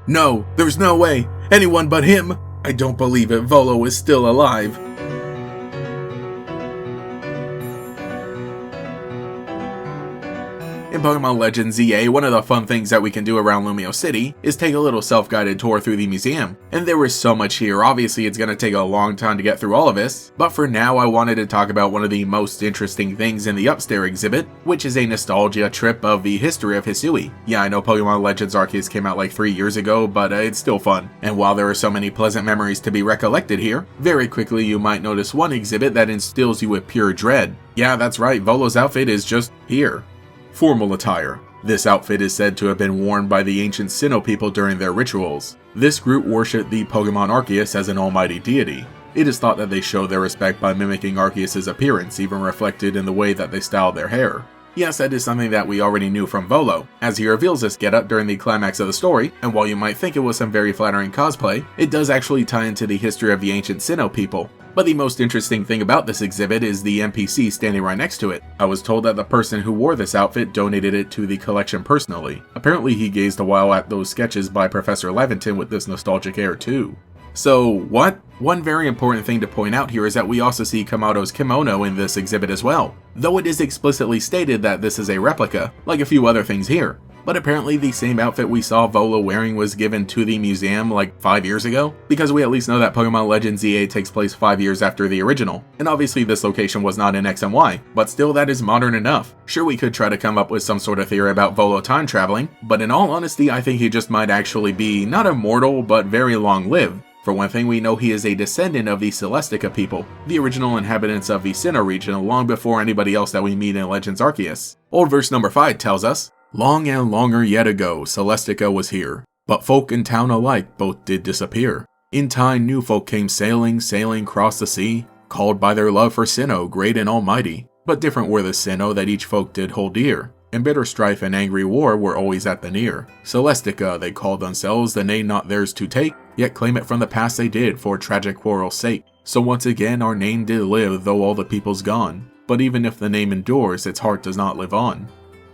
No, there's no way. Anyone but him. I don't believe it. Volo is still alive. In Pokemon Legends EA, one of the fun things that we can do around Lumio City is take a little self-guided tour through the museum. And there is so much here. Obviously it's going to take a long time to get through all of this, but for now I wanted to talk about one of the most interesting things in the Upstairs exhibit, which is a nostalgia trip of the history of Hisui. Yeah, I know Pokemon Legends Arceus came out like 3 years ago, but it's still fun. And while there are so many pleasant memories to be recollected here, very quickly you might notice one exhibit that instills you with pure dread. Yeah, that's right, Volo's outfit is just here. Formal attire. This outfit is said to have been worn by the ancient Sinnoh people during their rituals. This group worshipped the Pokemon Arceus as an almighty deity. It is thought that they show their respect by mimicking Arceus' appearance, even reflected in the way that they style their hair. Yes, that is something that we already knew from Volo, as he reveals this getup during the climax of the story, and while you might think it was some very flattering cosplay, it does actually tie into the history of the ancient Sinnoh people. But the most interesting thing about this exhibit is the NPC standing right next to it. I was told that the person who wore this outfit donated it to the collection personally. Apparently he gazed a while at those sketches by Professor Levinton with this nostalgic air too. So what? One very important thing to point out here is that we also see Kamado's kimono in this exhibit as well, though it is explicitly stated that this is a replica, like a few other things here. But apparently the same outfit we saw Volo wearing was given to the museum like 5 years ago, because we at least know that Pokemon Legends EA takes place 5 years after the original, and obviously this location was not in X and Y, but still that is modern enough. Sure, we could try to come up with some sort of theory about Volo time traveling, but in all honesty I think he just might actually be not immortal but very long-lived. For one thing, we know he is a descendant of the Celestica people, the original inhabitants of the Sinnoh region long before anybody else that we meet in Legends Arceus. Old verse number 5 tells us, "Long and longer yet ago, Celestica was here, but folk and town alike both did disappear. In time new folk came sailing across the sea, called by their love for Sinnoh, great and almighty. But different were the Sinnoh that each folk did hold dear, and bitter strife and angry war were always at the near. Celestica they called themselves, the name not theirs to take, yet claim it from the past they did for tragic quarrel's sake. So once again our name did live, though all the people's gone. But even if the name endures, its heart does not live on."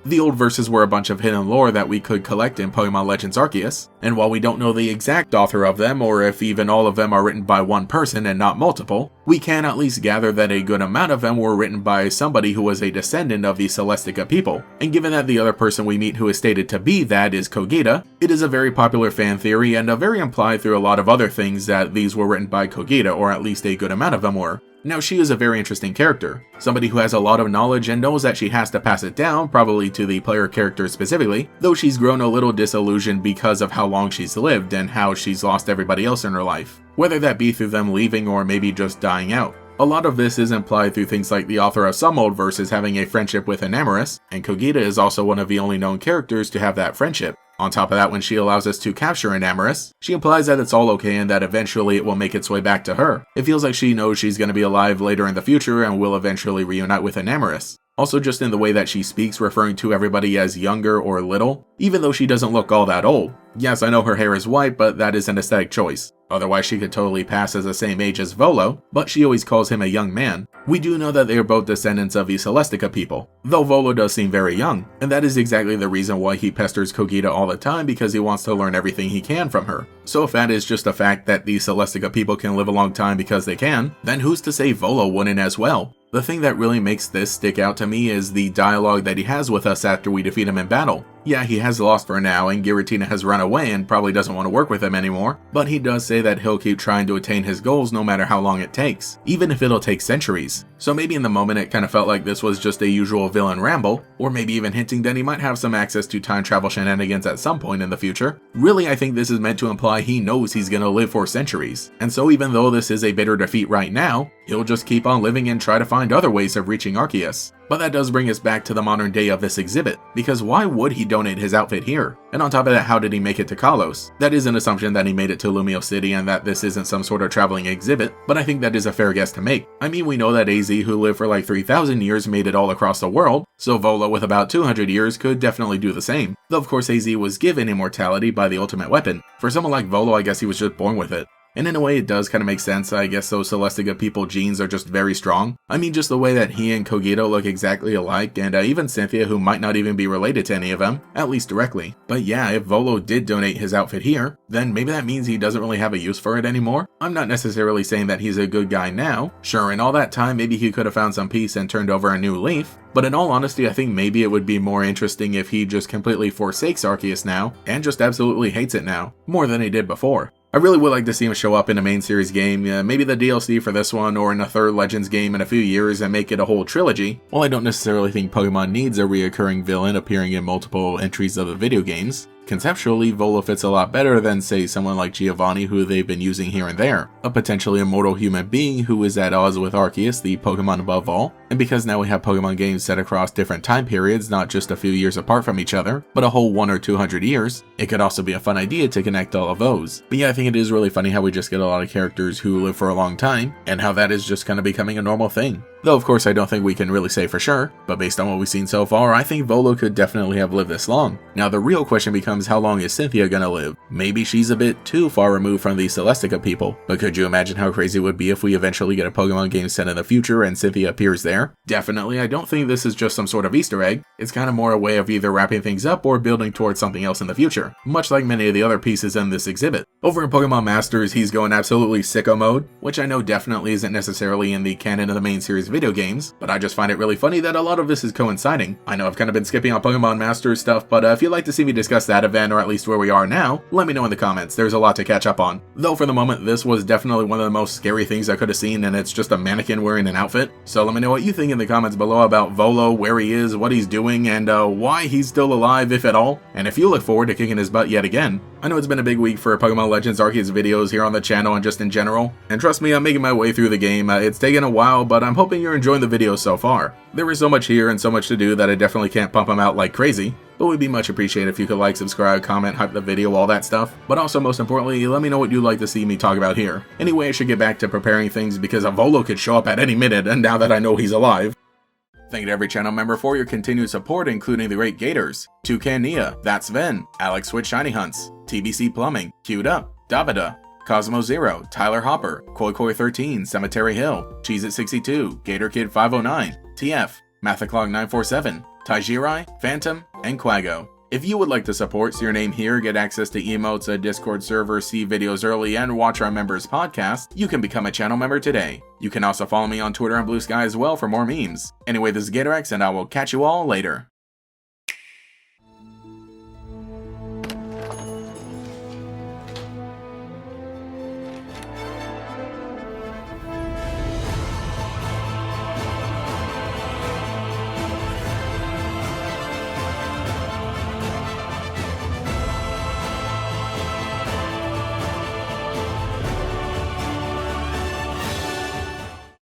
The old verses were a bunch of hidden lore that we could collect in Pokemon Legends Arceus, and while we don't know the exact author of them or if even all of them are written by one person and not multiple, we can at least gather that a good amount of them were written by somebody who was a descendant of the Celestica people, and given that the other person we meet who is stated to be that is Kogita, it is a very popular fan theory and a very implied through a lot of other things that these were written by Kogita, or at least a good amount of them were. Now she is a very interesting character, somebody who has a lot of knowledge and knows that she has to pass it down, probably to the player character specifically, though she's grown a little disillusioned because of how long she's lived and how she's lost everybody else in her life, whether that be through them leaving or maybe just dying out. A lot of this is implied through things like the author of some old verses having a friendship with an Amorous, and Kogita is also one of the only known characters to have that friendship. On top of that, when she allows us to capture an Amorous, she implies that it's all okay and that eventually it will make its way back to her. It feels like she knows she's going to be alive later in the future and will eventually reunite with an Amorous. Also just in the way that she speaks, referring to everybody as younger or little, even though she doesn't look all that old. Yes, I know her hair is white, but that is an aesthetic choice. Otherwise she could totally pass as the same age as Volo, but she always calls him a young man. We do know that they are both descendants of the Celestica people, though Volo does seem very young, and that is exactly the reason why he pesters Kogita all the time, because he wants to learn everything he can from her. So if that is just a fact that the Celestica people can live a long time because they can, then who's to say Volo wouldn't as well? The thing that really makes this stick out to me is the dialogue that he has with us after we defeat him in battle. Yeah, he has lost for now, and Giratina has run away and probably doesn't want to work with him anymore, but he does say that he'll keep trying to attain his goals no matter how long it takes, even if it'll take centuries. So maybe in the moment it kind of felt like this was just a usual villain ramble, or maybe even hinting that he might have some access to time travel shenanigans at some point in the future. Really, I think this is meant to imply he knows he's gonna live for centuries, and so even though this is a bitter defeat right now, he'll just keep on living and try to find other ways of reaching Arceus. But that does bring us back to the modern day of this exhibit, because why would he donate his outfit here? And on top of that, how did he make it to Kalos? That is an assumption that he made it to Lumio City and that this isn't some sort of traveling exhibit, but I think that is a fair guess to make. I mean, we know that AZ, who lived for like 3,000 years, made it all across the world, so Volo with about 200 years could definitely do the same. Though of course AZ was given immortality by the ultimate weapon. For someone like Volo, I guess he was just born with it. And in a way it does kind of make sense. I guess those Celestica people genes are just very strong. I mean, just the way that he and Kogito look exactly alike, and even Cynthia, who might not even be related to any of them, at least directly. But yeah, if Volo did donate his outfit here, then maybe that means he doesn't really have a use for it anymore. I'm not necessarily saying that he's a good guy now. Sure, in all that time maybe he could have found some peace and turned over a new leaf, but in all honesty I think maybe it would be more interesting if he just completely forsakes Arceus now, and just absolutely hates it now, more than he did before. I really would like to see him show up in a main series game, maybe the DLC for this one, or in a third Legends game in a few years and make it a whole trilogy. While I don't necessarily think Pokemon needs a reoccurring villain appearing in multiple entries of the video games, conceptually, Volo fits a lot better than, say, someone like Giovanni who they've been using here and there, a potentially immortal human being who is at odds with Arceus, the Pokemon above all, and because now we have Pokemon games set across different time periods, not just a few years apart from each other, but a whole 100 or 200 years, it could also be a fun idea to connect all of those. But yeah, I think it is really funny how we just get a lot of characters who live for a long time, and how that is just kind of becoming a normal thing. Though of course I don't think we can really say for sure, but based on what we've seen so far, I think Volo could definitely have lived this long. Now the real question becomes, how long is Cynthia gonna live? Maybe she's a bit too far removed from the Celestica people, but could you imagine how crazy it would be if we eventually get a Pokemon game set in the future and Cynthia appears there? Definitely, I don't think this is just some sort of Easter egg. It's kind of more a way of either wrapping things up or building towards something else in the future, much like many of the other pieces in this exhibit. Over in Pokemon Masters, he's going absolutely sicko mode, which I know definitely isn't necessarily in the canon of the main series video games, but I just find it really funny that a lot of this is coinciding. I know I've kind of been skipping on Pokemon Masters stuff, but if you'd like to see me discuss that event, or at least where we are now, let me know in the comments. There's a lot to catch up on. Though for the moment, this was definitely one of the most scary things I could have seen, and it's just a mannequin wearing an outfit. So let me know what you think in the comments below about Volo, where he is, what he's doing, and why he's still alive, if at all. And if you look forward to kicking his butt yet again. I know it's been a big week for Pokemon Legends Arceus videos here on the channel and just in general, and trust me, I'm making my way through the game. It's taken a while, but I'm hoping you're enjoying the videos so far. There is so much here and so much to do that I definitely can't pump them out like crazy, but would be much appreciated if you could like, subscribe, comment, hype the video, all that stuff. But also, most importantly, let me know what you'd like to see me talk about here. Anyway, I should get back to preparing things because a Volo could show up at any minute, and now that I know he's alive. Thank you to every channel member for your continued support, including the great Gators, Toucan Nia, That's Ven, Alex with Shiny Hunts, TBC Plumbing, Queued Up, Davida, Cosmo Zero, Tyler Hopper, Koi Koi 13, Cemetery Hill, Cheese at 62, Gator Kid 509, TF, Mathaclog 947, Taijirai, Phantom, and Quago. If you would like to support, see your name here, get access to emotes, a Discord server, see videos early, and watch our members' podcast, you can become a channel member today. You can also follow me on Twitter and Blue Sky as well for more memes. Anyway, this is GatorX, and I will catch you all later.